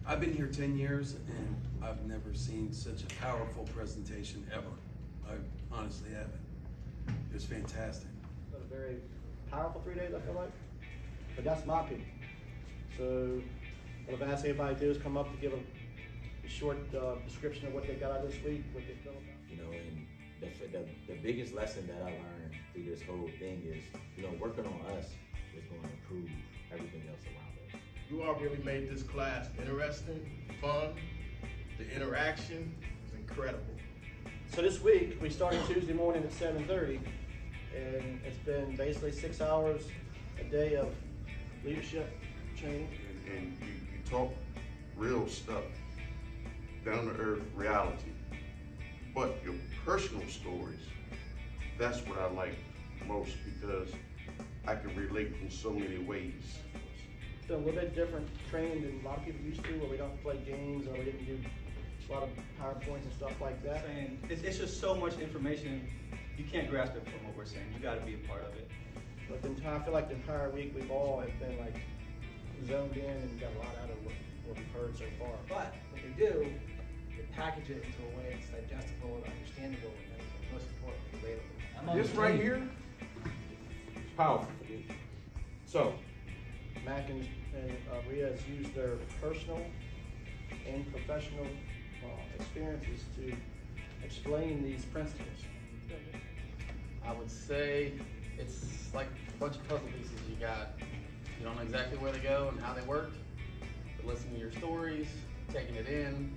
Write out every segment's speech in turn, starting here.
I've been here 10 years and I've never seen such a powerful presentation ever. I honestly haven't. It was fantastic. It's a very powerful 3 days, I feel like. But that's my opinion. So what I've asked everybody to do is come up to give a short description of what they got out of this week, what they feel about. You know, and the biggest lesson that I learned through this whole thing is, you know, working on us is going to improve everything else around us. You all really made this class interesting, fun. The interaction was incredible. So this week, we started Tuesday morning at 7:30, and it's been basically 6 hours a day of leadership training. And you talk real stuff, down to earth reality. But your personal stories, that's what I like most because I can relate in so many ways. It's been a little bit different training than a lot of people used to, where we don't play games or we didn't do a lot of PowerPoints and stuff like that. And it's just so much information, you can't grasp it from what we're saying. You got to be a part of it. But I feel like the entire week we've all have been like zoned in and got a lot out of what we've heard so far. But what they do, they package it into a way that's digestible and understandable, and most importantly, relatable. This right here is powerful. So, Mack and Ria has used their personal and professional experiences to explain these principles. I would say it's like a bunch of puzzle pieces you got. You don't know exactly where they go and how they work, but listening to your stories, taking it in,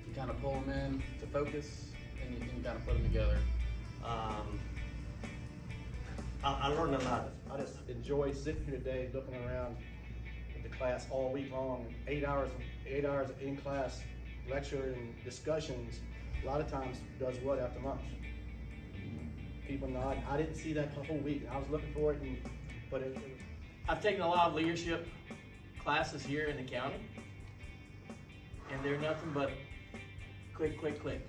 you kind of pull them in to focus, and you can kind of put them together. I learned a lot. I just enjoy sitting here today, looking around at the class all week long. 8 hours in class, lecture and discussions. A lot of times does what after lunch. People nod. I didn't see that the whole week. I was looking for it, but it was. I've taken a lot of leadership classes here in the county, and they're nothing but click, click, click.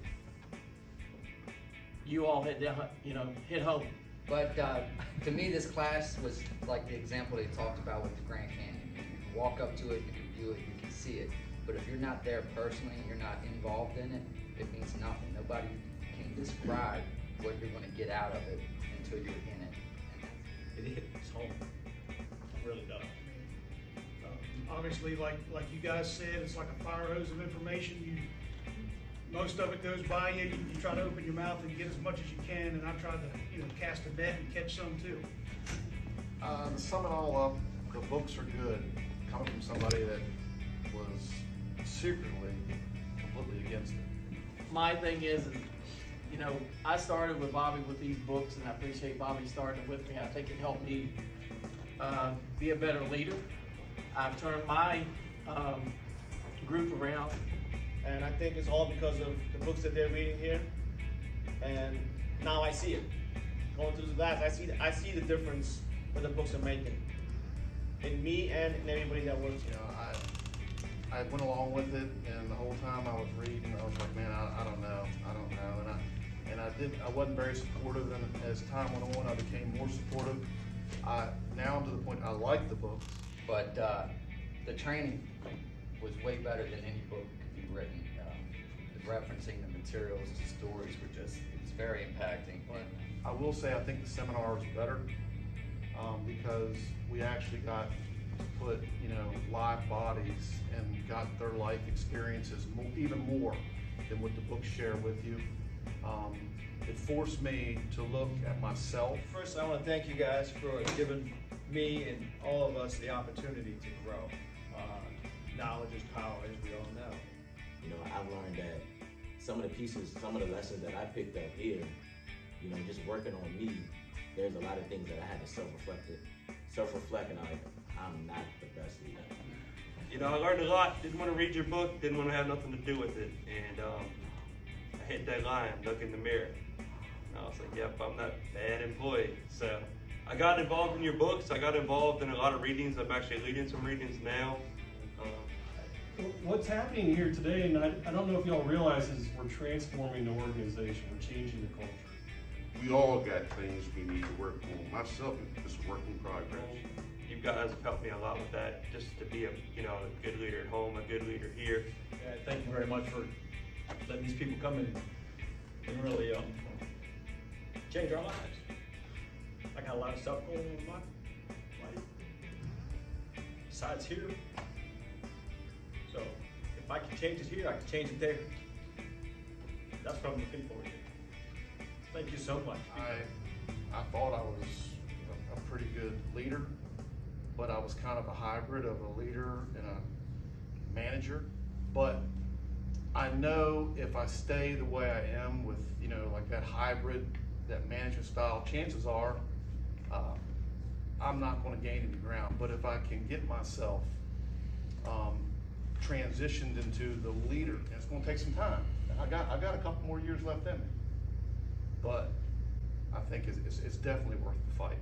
You all hit home. But to me, this class was like the example they talked about with the Grand Canyon. You can walk up to it, you can view it, you can see it. But if you're not there personally, you're not involved in it, it means nothing. Nobody can describe what you're going to get out of it until you're in it. It hits home. It really does. Obviously, like you guys said, it's like a fire hose of information. Most of it goes by you. You try to open your mouth and get as much as you can, and I tried to cast a net and catch some too. To sum it all up, the books are good. Coming from somebody that was secretly completely against it. My thing is, I started with Bobby with these books, and I appreciate Bobby starting with me. I think it helped me be a better leader. I've turned my group around. And I think it's all because of the books that they're reading here. And now I see it. Going through the class, I see the difference what the books are making in me and in everybody that works here. I went along with it, and the whole time I was reading, I was like, man, I don't know, and I wasn't very supportive. And as time went on, I became more supportive. Now I'm to the point I like the books. But the training was way better than any book could be written. Referencing the materials, the stories were it's very impacting. But I will say I think the seminar was better because we actually got to put live bodies and got their life experiences even more than what the books share with you. It forced me to look at myself. First, I want to thank you guys for giving me and all of us the opportunity to grow. Knowledge is power, as we all know. You know, I've learned that some of the pieces, some of the lessons that I picked up here, just working on me, there's a lot of things that I had to self-reflect, and I'm not the best leader. I learned a lot. Didn't want to read your book, didn't want to have nothing to do with it. And I hit that line, look in the mirror. And I was like, yep, I'm that bad employee. So I got involved in your books. I got involved in a lot of readings. I'm actually leading some readings now. What's happening here today, and I don't know if y'all realize, is we're transforming the organization. We're changing the culture. We all got things we need to work on. Myself, it's a work in progress. You you guys have helped me a lot with that, just to be a good leader at home, a good leader here. Thank you very much for letting these people come in and really change our lives. I got a lot of stuff going on in my life besides here. So if I can change it here, I can change it there. That's what I'm looking forward to. Thank you so much. I thought I was a pretty good leader, but I was kind of a hybrid of a leader and a manager. But I know if I stay the way I am with, like that hybrid, that management style, chances are I'm not going to gain any ground. But if I can get myself transitioned into the leader, and it's going to take some time. I got a couple more years left in me, but I think it's definitely worth the fight.